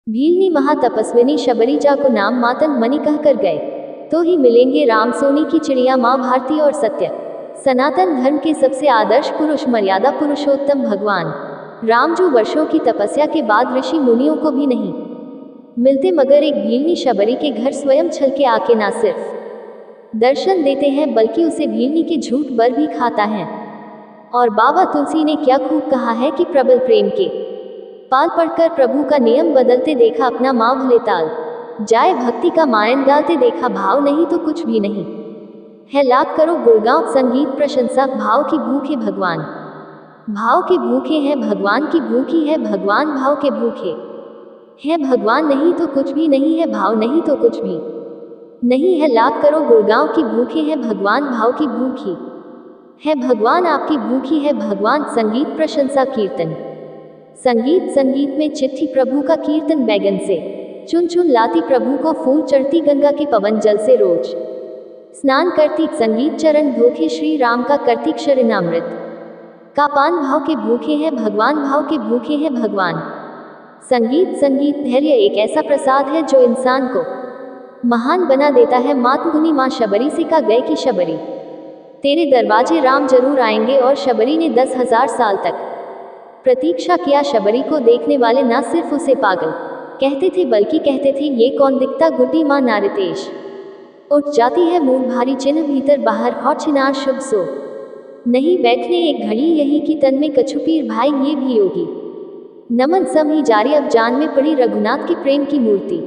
भीलनी महातपस्विनी शबरीजा को नाम मातंग मणि कहकर गए, तो ही मिलेंगे राम सोनी की चिड़िया माँ भारती और सत्य। सनातन धर्म के सबसे आदर्श पुरुष मर्यादा पुरुषोत्तम भगवान राम, जो वर्षों की तपस्या के बाद ऋषि मुनियों को भी नहीं मिलते, मगर एक भीलनी शबरी के घर स्वयं छल के आके ना सिर्फ दर्शन देते हैं बल्कि उसे भीलनी के झूठ बर भी खाता है। और बाबा तुलसी ने क्या खूब कहा है कि प्रबल प्रेम के पाल पढ़कर प्रभु का नियम बदलते देखा, अपना माँ भले ताल जाए, भक्ति का मायन डालते देखा, भाव नहीं तो कुछ भी नहीं है। लाख करो गुणगान संगीत प्रशंसा, भाव की भूखे भगवान, भाव के भूखे हैं भगवान की भूखी है भगवान, भाव के भूखे है भगवान, नहीं तो कुछ भी नहीं है, भाव नहीं तो कुछ भी नहीं है। लाख करो गुणगान की भूखे है भगवान, भाव की भूखी है भगवान, आपकी भूखी है भगवान। संगीत प्रशंसा कीर्तन, संगीत संगीत में चिट्ठी प्रभु का कीर्तन, बैगन से चुन चुन लाती प्रभु को फूल, चढ़ती गंगा के पवन जल से रोज स्नान करती, संगीत चरण धोखे श्री राम का करती, शरणामृत का पान, भाव के भूखे हैं भगवान, भाव के भूखे हैं भगवान। संगीत संगीत धैर्य एक ऐसा प्रसाद है जो इंसान को महान बना देता है। मातमुनि माँ शबरी से का गए कि शबरी तेरे दरवाजे राम जरूर आएंगे, और शबरी ने 10,000 साल तक प्रतीक्षा किया। शबरी को देखने वाले ना सिर्फ उसे पागल कहते थे बल्कि कहते थे ये कौन दिखता गुड्डी माँ नारितेश। उठ जाती है मूड भारी, चिन्ह भीतर बाहर हौट छिनार, शुभ सो नहीं बैठने एक घड़ी, यही की तन में कछुपीर भाई ये भी योगी। नमन सम ही जारी, अब जान में पड़ी रघुनाथ के प्रेम की मूर्ति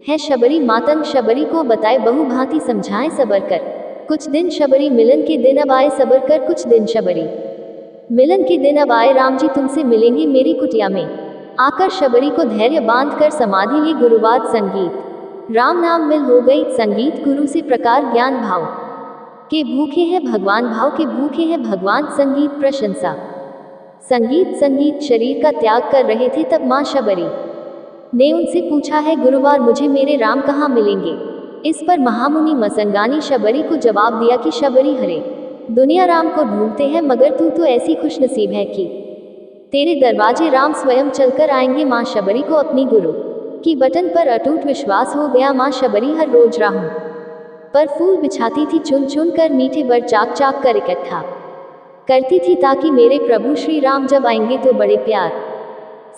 है शबरी। मातंग शबरी को बताए बहु भांति समझाएं सबर कर, कुछ दिन शबरी मिलन के दिन अब आए, सबर कर कुछ दिन शबरी मिलन के दिन अब आए, राम जी तुमसे मिलेंगे मेरी कुटिया में आकर। शबरी को धैर्य बांध कर समाधि ली गुरुवार, संगीत राम नाम मिल हो गई, संगीत गुरु से प्रकार ज्ञान, भाव के भूखे हैं भगवान, भाव के भूखे हैं भगवान। संगीत प्रशंसा, संगीत संगीत शरीर का त्याग कर रहे थे तब माँ शबरी ने उनसे पूछा है गुरुवार मुझे मेरे राम कहाँ मिलेंगे। इस पर महामुनि मसंगानी शबरी को जवाब दिया कि शबरी हरे दुनिया राम को ढूंढते हैं, मगर तू तो ऐसी खुशनसीब है कि तेरे दरवाजे राम स्वयं चलकर आएंगे। माँ शबरी को अपनी गुरु की बटन पर अटूट विश्वास हो गया। माँ शबरी हर रोज राहों पर फूल बिछाती थी, चुन चुन कर मीठे बर चाक चाक कर इकट्ठा करती थी, ताकि मेरे प्रभु श्री राम जब आएंगे तो बड़े प्यार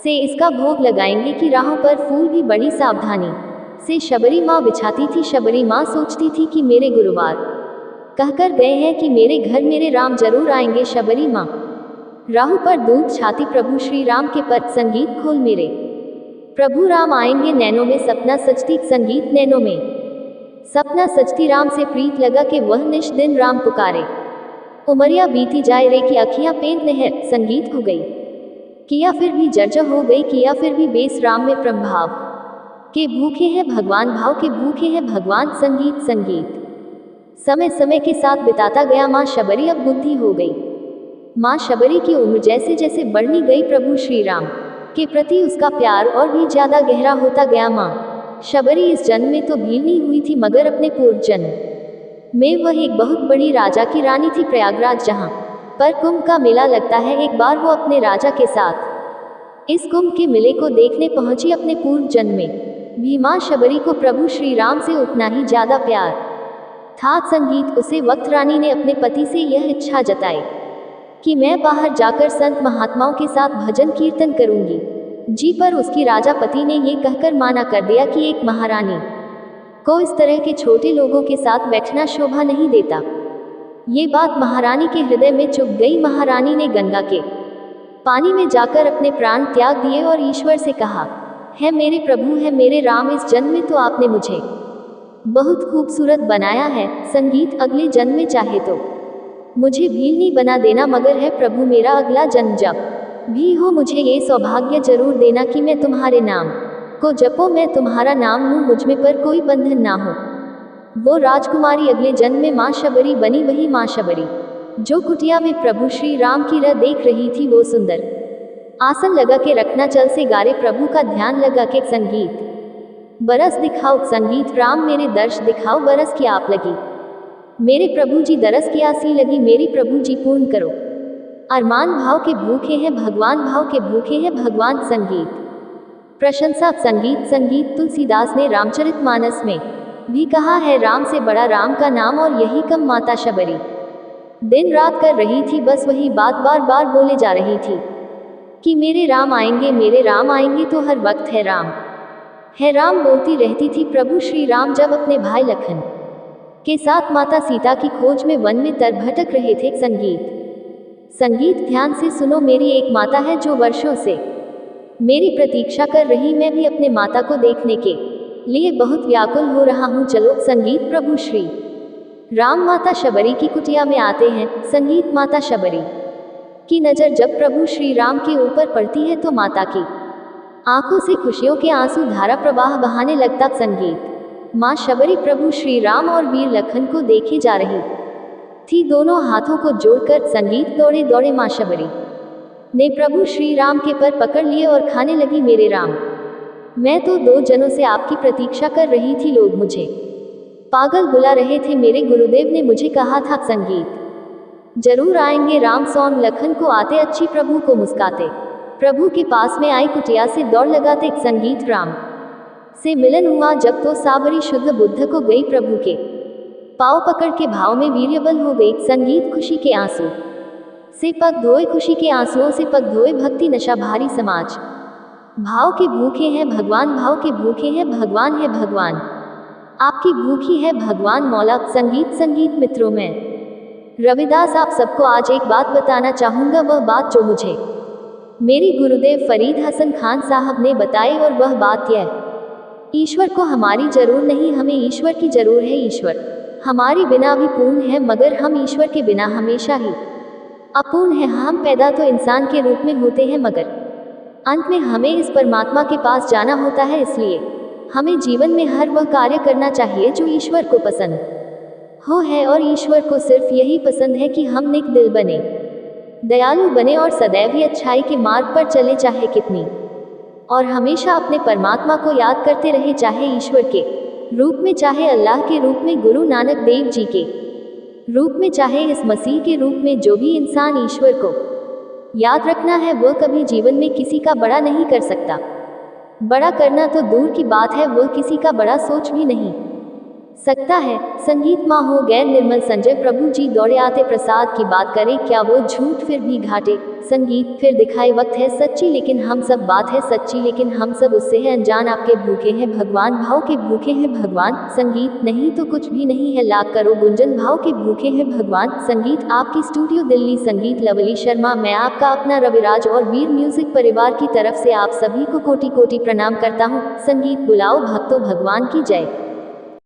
से इसका भोग लगाएंगे कि राहों पर फूल भी बड़ी सावधानी से शबरी माँ बिछाती थी। शबरी माँ सोचती थी कि मेरे गुरुवार कहकर गए हैं कि मेरे घर मेरे राम जरूर आएंगे। शबरी माँ राहु पर दूध छाती प्रभु श्री राम के पद, संगीत खोल मेरे प्रभु राम आएंगे नैनों में, सपना सजती संगीत नैनों में सपना सजती, राम से प्रीत लगा कि वह निश दिन राम पुकारे। उमरिया बीती जाए रे की अखियां पेंट नहर, संगीत हो गई किया फिर भी जर्जर हो गई, किया फिर भी बेस राम में प्रभाव के भूखे हैं भगवान, भाव के भूखे हैं भगवान। संगीत संगीत समय समय के साथ बिताता गया माँ शबरी अब बुद्धि हो गई। माँ शबरी की उम्र जैसे जैसे बढ़नी गई, प्रभु श्री राम के प्रति उसका प्यार और भी ज्यादा गहरा होता गया। माँ शबरी इस जन्म में तो भीलनी हुई थी, मगर अपने पूर्व जन्म में वह एक बहुत बड़ी राजा की रानी थी। प्रयागराज जहाँ पर कुंभ का मेला लगता है, एक बार वो अपने राजा के साथ इस कुंभ के मेले को देखने पहुंची। अपने पूर्व जन्म में भी माँ शबरी को प्रभु श्री राम से उतना ही ज्यादा प्यार था। संगीत उसे वक्त रानी ने अपने पति से यह इच्छा जताई कि मैं बाहर जाकर संत महात्माओं के साथ भजन कीर्तन करूंगी जी, पर उसकी राजा पति ने ये कहकर माना कर दिया कि एक महारानी को इस तरह के छोटे लोगों के साथ बैठना शोभा नहीं देता। ये बात महारानी के हृदय में चुभ गई। महारानी ने गंगा के पानी में जाकर अपने प्राण त्याग दिए और ईश्वर से कहा, है मेरे प्रभु, है मेरे राम, इस जन्म में तो आपने मुझे बहुत खूबसूरत बनाया है। संगीत अगले जन्म में चाहे तो मुझे भीलनी बना देना, मगर है प्रभु मेरा अगला जन्म जब भी हो मुझे ये सौभाग्य जरूर देना कि मैं तुम्हारे नाम को जपो, मैं तुम्हारा नाम लूं, मुझ में पर कोई बंधन ना हो। वो राजकुमारी अगले जन्म में माँ शबरी बनी, वही माँ शबरी जो कुटिया में प्रभु श्री राम की राह देख रही थी। वो सुंदर आसन लगा के रखना, चल से गारे प्रभु का ध्यान लगा के। संगीत बरस दिखाओ, संगीत राम मेरे दर्श दिखाओ, बरस की आप लगी मेरे प्रभु जी, दरस की आसी लगी मेरी प्रभु जी, पूर्ण करो अरमान, भाव के भूखे हैं भगवान, भाव के भूखे हैं भगवान। संगीत प्रशंसा संगीत तुलसीदास ने रामचरितमानस में भी कहा है, राम से बड़ा राम का नाम और यही कम माता शबरी। दिन रात कर रही थी, बस वही बात बार बार बोले जा रही थी कि मेरे राम आएंगे तो हर वक्त है राम बोलती रहती थी। प्रभु श्री राम जब अपने भाई लखन के साथ माता सीता की खोज में वन में भटक रहे थे। संगीत ध्यान से सुनो, मेरी एक माता है जो वर्षों से मेरी प्रतीक्षा कर रही, मैं भी अपने माता को देखने के लिए बहुत व्याकुल हो रहा हूँ। चलो संगीत प्रभु श्री राम माता शबरी की कुटिया में आते हैं। संगीत माता शबरी की नज़र जब प्रभु श्री राम के ऊपर पड़ती है तो माता की आंखों से खुशियों के आंसू धारा प्रवाह बहाने लगता। संगीत माँ शबरी प्रभु श्री राम और वीर लखन को देखे जा रही थी, दोनों हाथों को जोड़कर। संगीत दौड़े दौड़े माँ शबरी ने प्रभु श्री राम के पर पकड़ लिए और खाने लगी, मेरे राम, मैं तो 2 जनों से आपकी प्रतीक्षा कर रही थी, लोग मुझे पागल बुला रहे थे, मेरे गुरुदेव ने मुझे कहा था संगीत जरूर आएंगे राम। सौन लखन को आते अच्छी प्रभु को मुस्काते, प्रभु के पास में आई कुटिया से दौड़ लगाते। संगीत राम से मिलन हुआ जब तो साबरी शुद्ध बुद्ध को गई, प्रभु के पाँव पकड़ के भाव में वीर्यबल हो गई। संगीत खुशी के आंसू से पग धोए, खुशी के आंसुओं से पग धोए, भक्ति नशा भारी समाज भाव के भूखे हैं भगवान, भाव के भूखे हैं भगवान, है भगवान आपकी भूखी है भगवान मौला। संगीत मित्रों, मैं रविदास आप सबको आज एक बात बताना चाहूँगा, वह बात जो मुझे मेरी गुरुदेव फरीद हसन खान साहब ने बताई, और वह बात यह, ईश्वर को हमारी जरूर नहीं, हमें ईश्वर की जरूर है। ईश्वर हमारी बिना भी पूर्ण है, मगर हम ईश्वर के बिना हमेशा ही अपूर्ण है। हम पैदा तो इंसान के रूप में होते हैं, मगर अंत में हमें इस परमात्मा के पास जाना होता है। इसलिए हमें जीवन में हर वह कार्य करना चाहिए जो ईश्वर को पसंद हो है, और ईश्वर को सिर्फ यही पसंद है कि हम नेक दिल बने, दयालु बने और सदैव ही अच्छाई के मार्ग पर चले, चाहे कितनी और हमेशा अपने परमात्मा को याद करते रहे, चाहे ईश्वर के रूप में, चाहे अल्लाह के रूप में, गुरु नानक देव जी के रूप में, चाहे इस मसीह के रूप में। जो भी इंसान ईश्वर को याद रखना है, वह कभी जीवन में किसी का बड़ा नहीं कर सकता। बड़ा करना तो दूर की बात है, वह किसी का बड़ा सोच भी नहीं सकता है। संगीत माँ हो गैर निर्मल संजय, प्रभु जी दौड़े आते, प्रसाद की बात करे क्या वो झूठ फिर भी घाटे। संगीत फिर दिखाए वक्त है सच्ची, लेकिन हम सब बात है सच्ची, लेकिन हम सब उससे है अनजान। आपके भूखे हैं भगवान, भाव के भूखे हैं भगवान। संगीत नहीं तो कुछ भी नहीं है, लाख करो गुंजन, भाव के भूखे हैं भगवान। संगीत आपकी स्टूडियो दिल्ली। संगीत लवली शर्मा, मैं आपका अपना रविराज और वीर म्यूजिक परिवार की तरफ से आप सभी को कोटि कोटि प्रणाम करता हूँ। संगीत बुलाओ भक्तों, भगवान की जय।